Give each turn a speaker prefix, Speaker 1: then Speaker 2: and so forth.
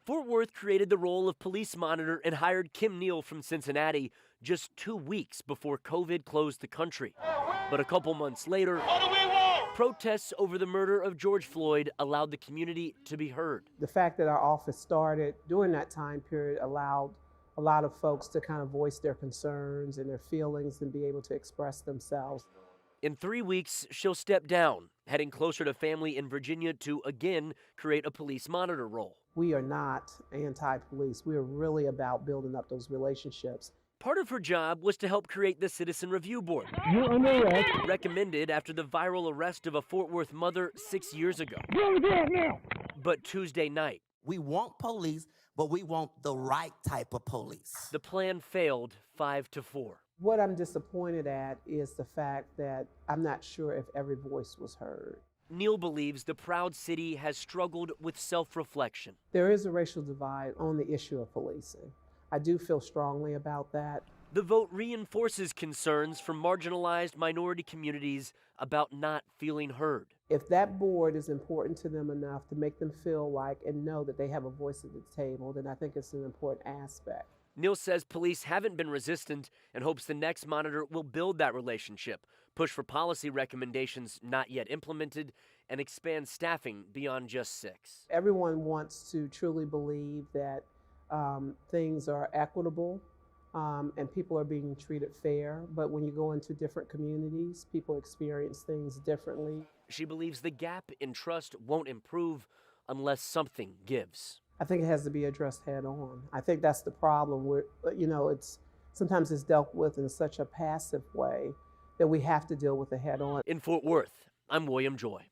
Speaker 1: Fort Worth created the role of police monitor and hired Neal from Cincinnati just 2 weeks before COVID closed the country. But a couple months later, protests over the murder of George Floyd allowed the community to be heard.
Speaker 2: The fact that our office started during that time period allowed a lot of folks to kind of voice their concerns and their feelings and be able to express themselves.
Speaker 1: In 3 weeks, she'll step down, heading closer to family in Virginia to again create a police monitor role.
Speaker 2: We are not anti-police. We are really about building up those relationships.
Speaker 1: Part of her job was to help create the Citizen Review Board, recommended after the viral arrest of a Fort Worth mother 6 years ago. But Tuesday night,
Speaker 3: we want police, but we want the right type of police.
Speaker 1: The plan failed 5-4.
Speaker 2: What I'm disappointed at is the fact that I'm not sure if every voice was heard.
Speaker 1: Neal believes the proud city has struggled with self-reflection.
Speaker 2: There is a racial divide on the issue of policing. I do feel strongly about that.
Speaker 1: The vote reinforces concerns from marginalized minority communities about not feeling heard.
Speaker 2: If that board is important to them enough to make them feel like and know that they have a voice at the table, then I think it's an important aspect.
Speaker 1: Neal says police haven't been resistant and hopes the next monitor will build that relationship, push for policy recommendations not yet implemented, and expand staffing beyond just 6.
Speaker 2: Everyone wants to truly believe that things are equitable and people are being treated fair. But when you go into different communities, people experience things differently.
Speaker 1: She believes the gap in trust won't improve unless something gives.
Speaker 2: I think it has to be addressed head on. I think that's the problem where, sometimes it's dealt with in such a passive way that we have to deal with it head on.
Speaker 1: In Fort Worth, I'm William Joy.